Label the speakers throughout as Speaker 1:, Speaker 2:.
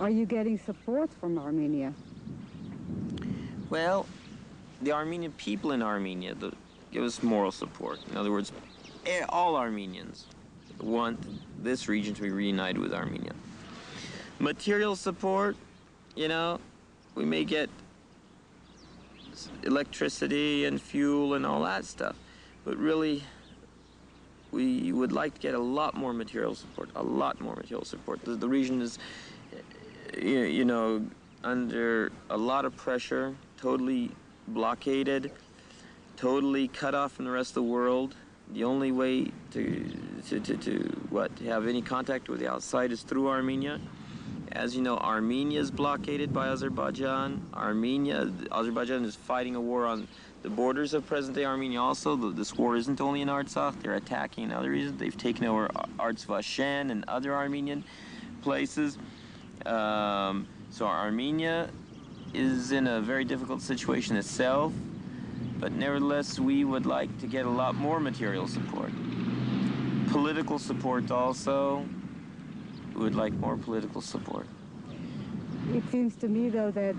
Speaker 1: Are you getting support from Armenia?
Speaker 2: Well, the Armenian people in Armenia give us moral support. In other words, all Armenians want this region to be reunited with Armenia. Material support, you know, we may get electricity and fuel and all that stuff, but really we would like to get a lot more material support, a lot more material support. The region is, you know, under a lot of pressure, totally blockaded, totally cut off from the rest of the world. The only way to have any contact with the outside is through Armenia. As you know, Armenia is blockaded by Azerbaijan. Azerbaijan is fighting a war on the borders of present-day Armenia also. This war isn't only in Artsakh, they're attacking in other regions. They've taken over Artsvashen and other Armenian places. So Armenia is in a very difficult situation itself, but nevertheless, we would like to get a lot more material support. Political support also. We would like more political support.
Speaker 1: It seems to me, though, that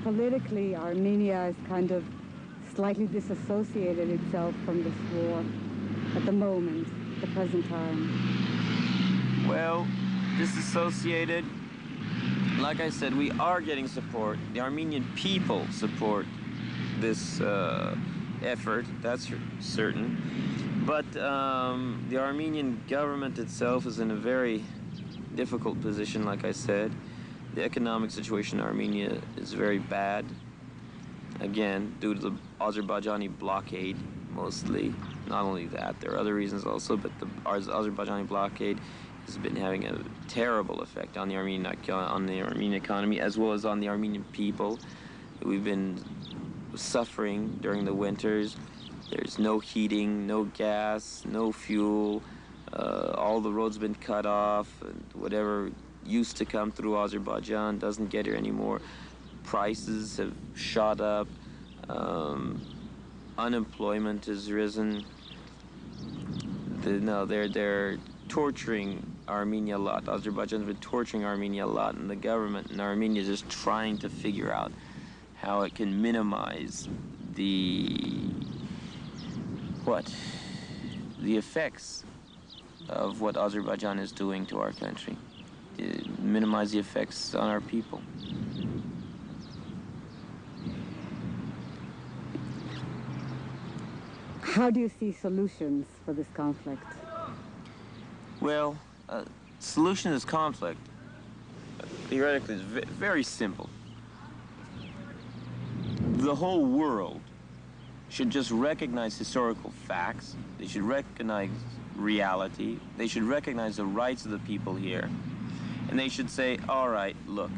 Speaker 1: politically Armenia is kind of slightly disassociated itself from this war at the moment, at the present time.
Speaker 2: Well, disassociated, like I said, we are getting support. The Armenian people support this effort, that's certain. But the Armenian government itself is in a very difficult position, like I said. The economic situation in Armenia is very bad. Again, due to the Azerbaijani blockade, mostly. Not only that, there are other reasons also, but the Azerbaijani blockade has been having a terrible effect on the Armenian economy, as well as on the Armenian people. We've been suffering during the winters. There's no heating, no gas, no fuel. All the roads have been cut off, and whatever used to come through Azerbaijan doesn't get here anymore. Prices have shot up. Unemployment has risen. They're torturing Armenia a lot. Azerbaijan's been torturing Armenia a lot, and the government in Armenia is just trying to figure out how it can minimize the effects of what Azerbaijan is doing to our country, minimize the effects on our people.
Speaker 1: How do you see solutions for this conflict?
Speaker 2: Well, solution to this conflict, theoretically, is very simple. The whole world should just recognize historical facts. They should recognize reality. They should recognize the rights of the people here. And they should say, all right, look,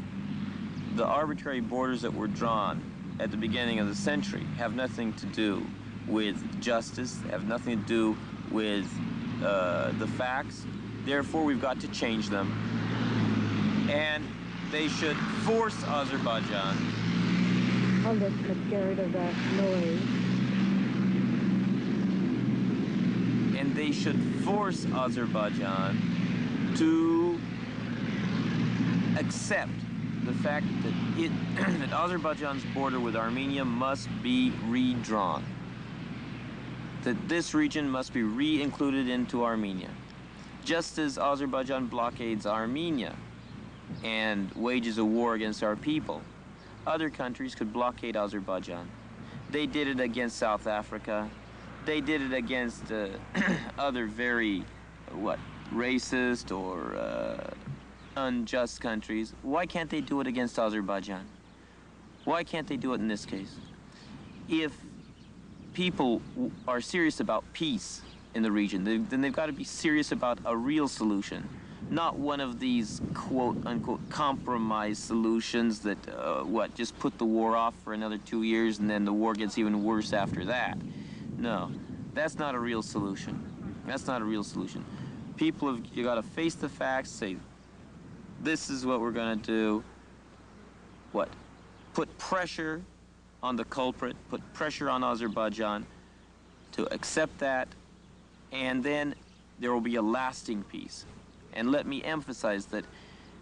Speaker 2: the arbitrary borders that were drawn at the beginning of the century have nothing to do with justice, have nothing to do with the facts. Therefore, we've got to change them. And they should force Azerbaijan.
Speaker 1: Let's get rid of that noise.
Speaker 2: And they should force Azerbaijan to accept the fact that that Azerbaijan's border with Armenia must be redrawn. That this region must be re-included into Armenia. Just as Azerbaijan blockades Armenia and wages a war against our people, other countries could blockade Azerbaijan. They did it against South Africa. They did it against other very, racist or unjust countries. Why can't they do it against Azerbaijan? Why can't they do it in this case? If people are serious about peace in the region, then they've got to be serious about a real solution, not one of these quote-unquote compromise solutions that, just put the war off for another 2 years and then the war gets even worse after that. No, that's not a real solution. That's not a real solution. People have, you got to face the facts, say, this is what we're going to do. Put pressure on the culprit, put pressure on Azerbaijan to accept that, and then there will be a lasting peace. And let me emphasize that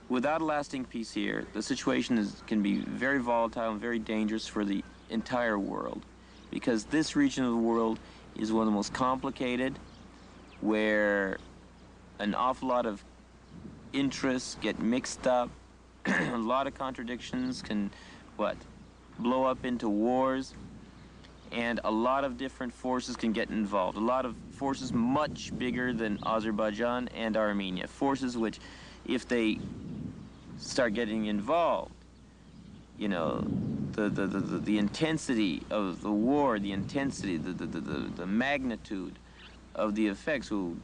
Speaker 2: without a lasting peace here, the situation can be very volatile and very dangerous for the entire world, because this region of the world is one of the most complicated, where an awful lot of interests get mixed up. A lot of contradictions can, blow up into wars, and a lot of different forces can get involved. A lot of forces much bigger than Azerbaijan and Armenia. Forces which, if they start getting involved, you know, the intensity of the war, the intensity, the magnitude of the effects will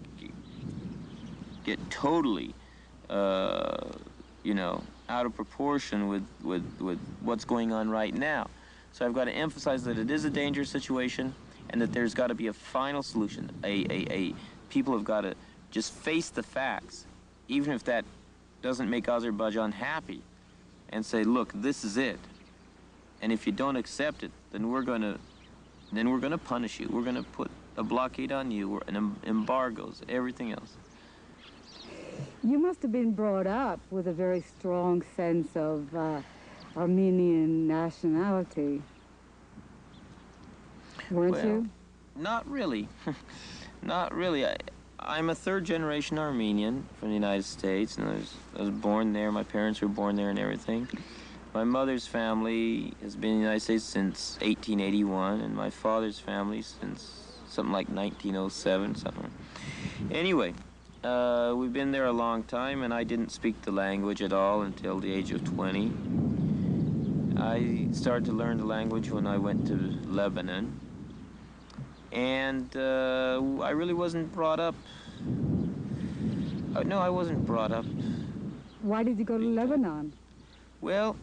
Speaker 2: get totally, you know, out of proportion with what's going on right now. So I've got to emphasize that it is a dangerous situation, and that there's got to be a final solution. People have got to just face the facts, even if that doesn't make Azerbaijan happy, and say, look, this is it. And if you don't accept it, then we're gonna punish you. We're gonna put a blockade on you, and embargoes, everything else.
Speaker 1: You must have been brought up with a very strong sense of Armenian nationality, weren't you?
Speaker 2: Not really. Not really. I'm a third-generation Armenian from the United States, and I was born there. My parents were born there and everything. My mother's family has been in the United States since 1881, and my father's family since something like 1907, something. Anyway, we've been there a long time, and I didn't speak the language at all until the age of 20. I started to learn the language when I went to Lebanon, and I really wasn't brought up. No, I wasn't brought up.
Speaker 1: Why did you go to Lebanon?
Speaker 2: Well,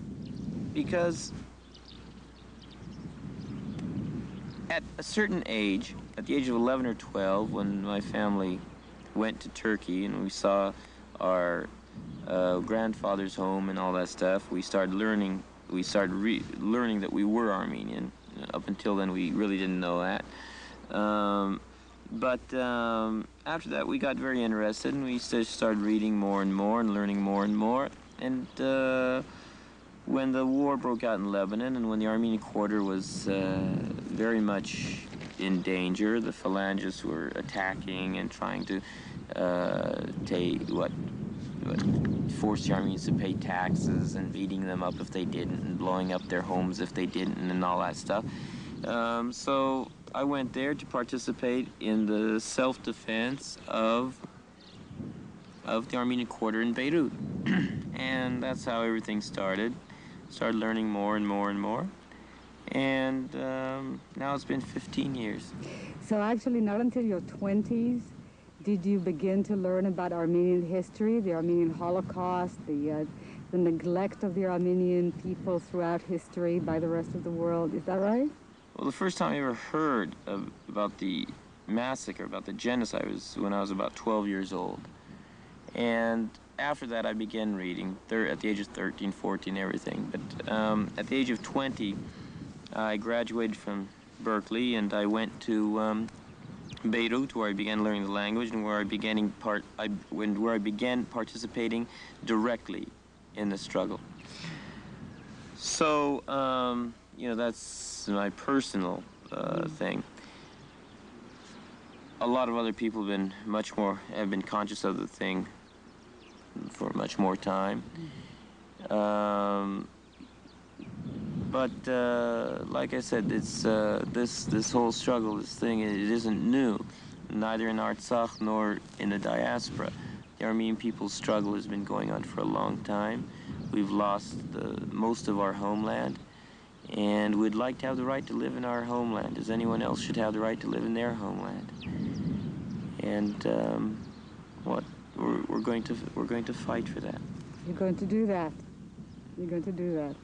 Speaker 2: because at a certain age, at the age of 11 or 12, when my family went to Turkey and we saw our grandfather's home and all that stuff, we started learning. We started learning that we were Armenian. Up until then, we really didn't know that. But after that, we got very interested, and we started reading more and more and learning more and more. And when the war broke out in Lebanon, and when the Armenian quarter was very much in danger, the phalangists were attacking and trying to force the Armenians to pay taxes and beating them up if they didn't, and blowing up their homes if they didn't, and all that stuff. So I went there to participate in the self-defense of the Armenian quarter in Beirut. And that's how everything started. Started learning more and more and more. And now it's been 15 years.
Speaker 1: So actually not until your 20s did you begin to learn about Armenian history, the Armenian Holocaust, the neglect of the Armenian people throughout history by the rest of the world. Is that right?
Speaker 2: Well, the first time I ever heard about the massacre, about the genocide, was when I was about 12 years old. And after that, I began reading at the age of 13, 14, everything. But at the age of 20, I graduated from Berkeley, and I went to Beirut, where I began learning the language, and where I began participating directly in the struggle. So, you know, that's my personal thing. A lot of other people have been conscious of the thing for much more time. But like I said, it's this whole struggle, this thing, it isn't new, neither in Artsakh nor in the diaspora. The Armenian people's struggle has been going on for a long time. We've lost most of our homeland, and we'd like to have the right to live in our homeland, as anyone else should have the right to live in their homeland. And we're going to fight for that.
Speaker 1: You're going to do that. You're going to do that.